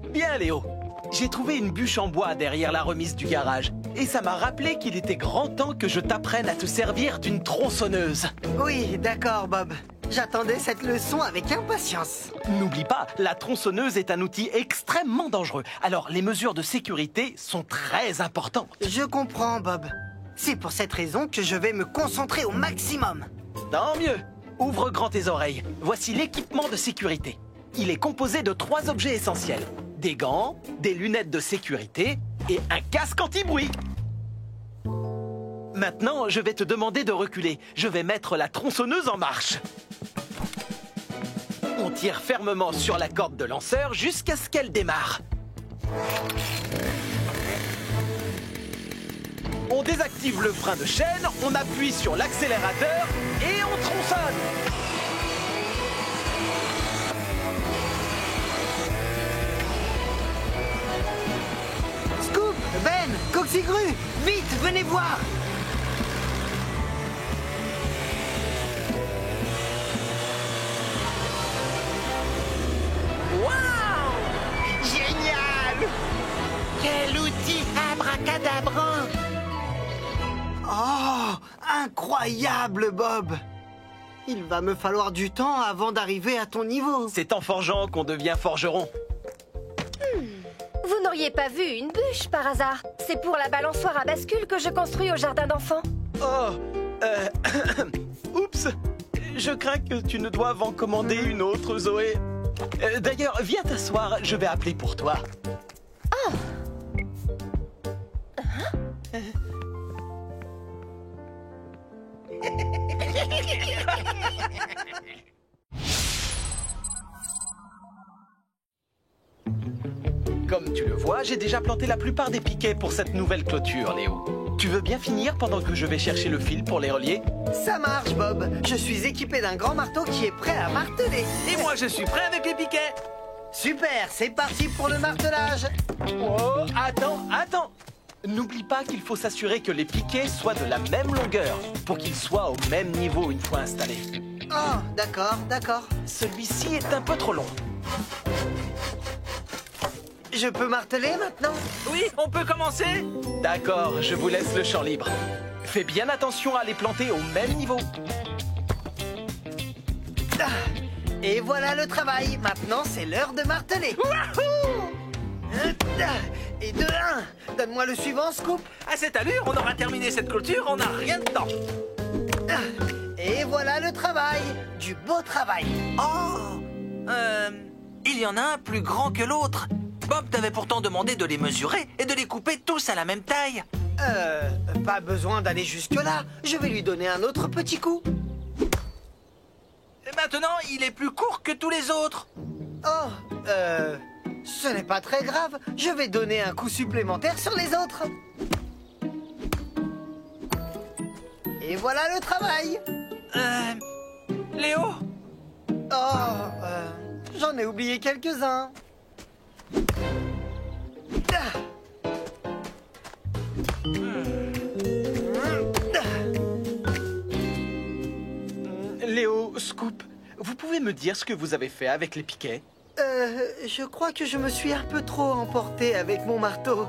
Bien, Léo. J'ai trouvé une bûche en bois derrière la remise du garage. Et ça m'a rappelé qu'il était grand temps que je t'apprenne à te servir d'une tronçonneuse. Oui, d'accord, Bob. J'attendais cette leçon avec impatience. N'oublie pas, la tronçonneuse est un outil extrêmement dangereux. Alors, les mesures de sécurité sont très importantes. Je comprends, Bob. C'est pour cette raison que je vais me concentrer au maximum. Tant mieux. Ouvre grand tes oreilles. Voici l'équipement de sécurité. Il est composé de 3 objets essentiels. Des gants, des lunettes de sécurité et un casque anti-bruit. Maintenant, je vais te demander de reculer. Je vais mettre la tronçonneuse en marche. On tire fermement sur la corde de lanceur jusqu'à ce qu'elle démarre. On désactive le frein de chaîne, on appuie sur l'accélérateur et on tronçonne. Scoop, Ben, Coxigru, vite, venez voir. Waouh! Génial! Quel outil abracadabrant! Oh, incroyable, Bob. Il va me falloir du temps avant d'arriver à ton niveau. C'est en forgeant qu'on devient forgeron. Vous n'auriez pas vu une bûche par hasard? C'est pour la balançoire à bascule que je construis au jardin d'enfants. Oh, oups. Je crains que tu ne doives en commander une autre, Zoé. D'ailleurs, viens t'asseoir, je vais appeler pour toi. Oh. Comme tu le vois, j'ai déjà planté la plupart des piquets pour cette nouvelle clôture, Léo. Tu veux bien finir pendant que je vais chercher le fil pour les relier? Ça marche, Bob. Je suis équipé d'un grand marteau qui est prêt à marteler. Et moi, je suis prêt avec les piquets! Super, c'est parti pour le martelage. Oh, attends. N'oublie pas qu'il faut s'assurer que les piquets soient de la même longueur pour qu'ils soient au même niveau une fois installés. Oh, d'accord. Celui-ci est un peu trop long. Je peux marteler maintenant? Oui, on peut commencer? D'accord, je vous laisse le champ libre. Fais bien attention à les planter au même niveau. Ah, et voilà le travail. Maintenant, c'est l'heure de marteler. Wouhou! Et de 1. Donne-moi le suivant, Scoop. À cette allure, on aura terminé cette clôture, on n'a rien de temps. Et voilà le travail. Du beau travail. Oh! Il y en a un plus grand que l'autre. Bob t'avait pourtant demandé de les mesurer et de les couper tous à la même taille. Pas besoin d'aller jusque-là. Je vais lui donner un autre petit coup. Et maintenant, il est plus court que tous les autres. Oh, ce n'est pas très grave. Je vais donner un coup supplémentaire sur les autres. Et voilà le travail. Léo? Oh, j'en ai oublié quelques-uns. Léo, Scoop, vous pouvez me dire ce que vous avez fait avec les piquets? Je crois que je me suis un peu trop emporté avec mon marteau.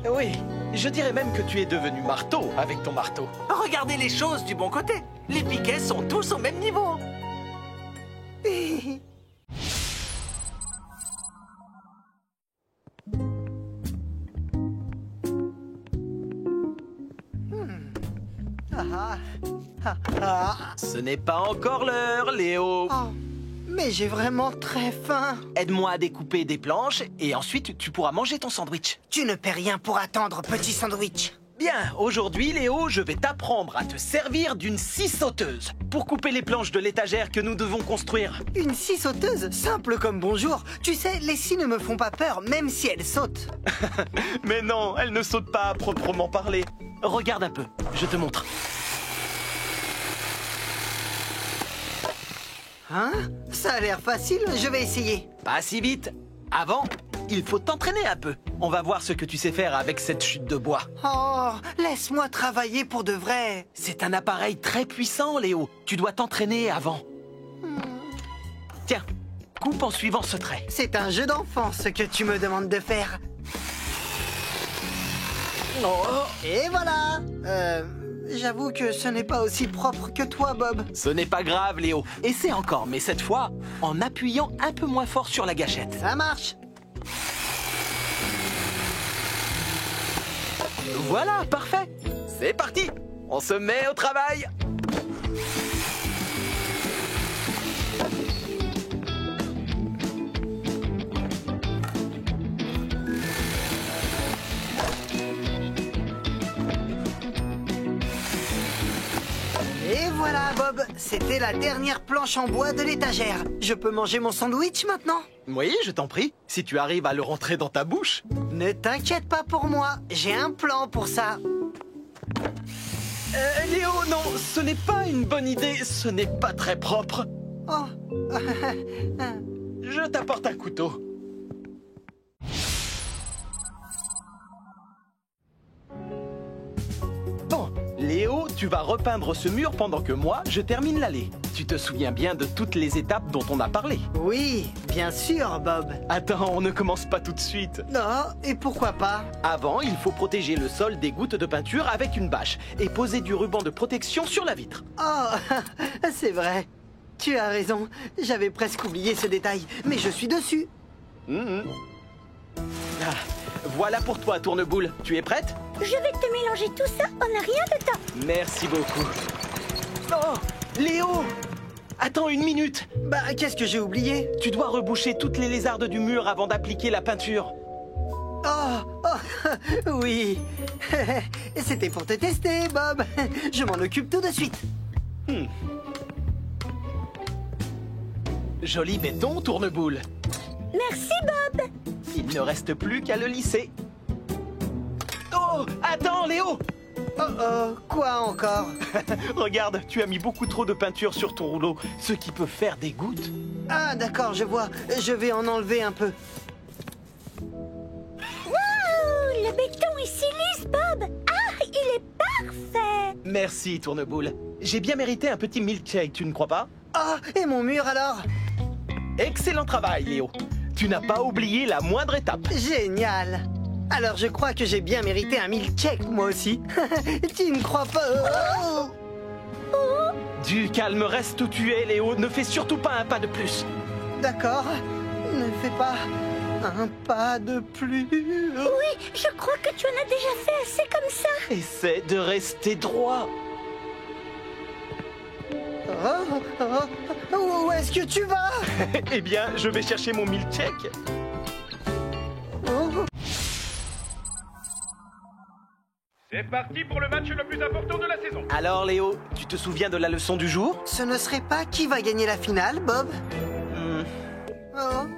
Oui, je dirais même que tu es devenu marteau avec ton marteau. Regardez les choses du bon côté. Les piquets sont tous au même niveau. Ce n'est pas encore l'heure, Léo. Oh, mais j'ai vraiment très faim. Aide-moi à découper des planches et ensuite tu pourras manger ton sandwich. Tu ne paies rien pour attendre, petit sandwich. Bien, aujourd'hui, Léo, je vais t'apprendre à te servir d'une scie sauteuse pour couper les planches de l'étagère que nous devons construire. Une scie sauteuse, simple comme bonjour. Tu sais, les scies ne me font pas peur, même si elles sautent. Mais non, elle ne saute pas à proprement parler. Regarde un peu, je te montre. Hein? Ça a l'air facile, je vais essayer. Pas si vite. Avant, il faut t'entraîner un peu. On va voir ce que tu sais faire avec cette chute de bois. Oh, laisse-moi travailler pour de vrai. C'est un appareil très puissant, Léo. Tu dois t'entraîner avant. Tiens, coupe en suivant ce trait. C'est un jeu d'enfant, ce que tu me demandes de faire. Oh, Et voilà. J'avoue que ce n'est pas aussi propre que toi, Bob. ce n'est pas grave, Léo. Essaie encore, mais cette fois, en appuyant un peu moins fort sur la gâchette. Ça marche. Voilà, parfait. C'est parti. On se met au travail. Et voilà, Bob. C'était la dernière planche en bois de l'étagère. Je peux manger mon sandwich maintenant? Oui, je t'en prie. Si tu arrives à le rentrer dans ta bouche. Ne t'inquiète pas pour moi. J'ai un plan pour ça. Léo, non, ce n'est pas une bonne idée. Ce n'est pas très propre. Oh. Je t'apporte un couteau. Bon, Léo, tu vas repeindre ce mur pendant que moi, je termine l'allée. Tu te souviens bien de toutes les étapes dont on a parlé? Oui, bien sûr, Bob. Attends, on ne commence pas tout de suite. Non, et pourquoi pas? Avant, il faut protéger le sol des gouttes de peinture avec une bâche et poser du ruban de protection sur la vitre. Oh, c'est vrai. Tu as raison. J'avais presque oublié ce détail, mais je suis dessus. Ah, voilà pour toi, Tourneboule. Tu es prête? Je vais te mélanger tout ça en un rien de temps. Merci beaucoup. Oh, Léo! Attends une minute. Bah, qu'est-ce que j'ai oublié? Tu dois reboucher toutes les lézardes du mur avant d'appliquer la peinture. Oui. C'était pour te tester, Bob. Je m'en occupe tout de suite. Joli béton, Tourneboule. Merci, Bob. Il ne reste plus qu'à le lisser. Oh, attends, Léo! Quoi encore? Regarde, tu as mis beaucoup trop de peinture sur ton rouleau, ce qui peut faire des gouttes. Ah, d'accord, je vois. Je vais en enlever un peu. Waouh, le béton est si lisse, Bob. Ah, il est parfait. Merci, Tourneboule. J'ai bien mérité un petit milkshake, tu ne crois pas? Ah, et mon mur alors? Excellent travail, Léo. Tu n'as pas oublié la moindre étape. Génial. Alors je crois que j'ai bien mérité un milkshake, moi aussi. Tu ne crois pas? Du calme, reste où tu es, Léo. Ne fais surtout pas un pas de plus. D'accord. Ne fais pas un pas de plus. Oui, je crois que tu en as déjà fait assez comme ça. Essaie de rester droit. Où est-ce que tu vas? Eh bien, je vais chercher mon milkshake. C'est parti pour le match le plus important de la saison. Alors, Léo, tu te souviens de la leçon du jour? Ce ne serait pas qui va gagner la finale, Bob?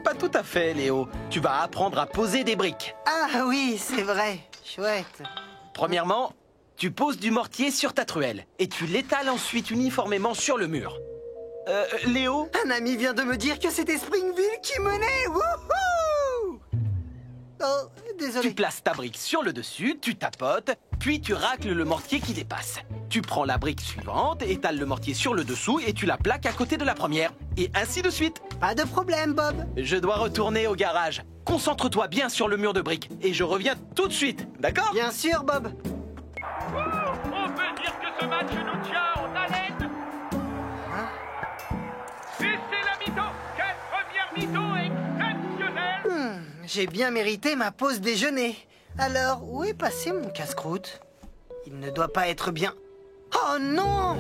Pas tout à fait, Léo. Tu vas apprendre à poser des briques. Ah oui, c'est vrai. Chouette. Premièrement, tu poses du mortier sur ta truelle et tu l'étales ensuite uniformément sur le mur. Léo? Un ami vient de me dire que c'était Springville qui menait. Wouhou! Oh, désolé. Tu places ta brique sur le dessus, tu tapotes, puis tu racles le mortier qui dépasse. Tu prends la brique suivante, étales le mortier sur le dessous et tu la plaques à côté de la première. Et ainsi de suite. Pas de problème, Bob. Je dois retourner au garage. Concentre-toi bien sur le mur de briques et je reviens tout de suite, d'accord? Bien sûr, Bob. On peut dire que ce match nous tient en haleine. Et c'est la mi-temps. Quelle première mi-temps exceptionnelle. J'ai bien mérité ma pause déjeuner. Alors, où est passé mon casse-croûte? Il ne doit pas être bien. Oh non!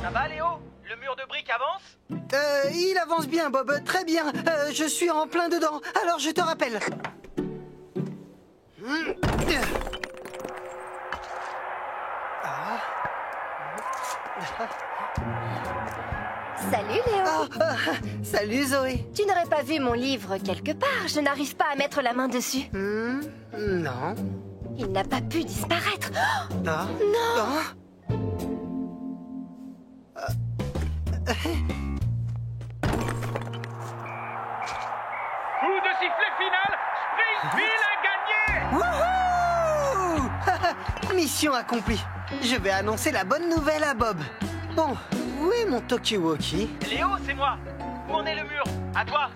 Ça va, Léo? Le mur de briques avance? Il avance bien, Bob. Très bien. Je suis en plein dedans. Alors, je te rappelle. Salut Léo. Salut, Zoé. Tu n'aurais pas vu mon livre quelque part. Je n'arrive pas à mettre la main dessus. Non. Il n'a pas pu disparaître. Oh, Non. non. Coup de sifflet final. Springville a gagné. Wouhou! Mission accomplie. Je vais annoncer la bonne nouvelle à Bob. Bon, où est mon talkie-walkie? Léo, c'est moi. Où en est le mur? À toi.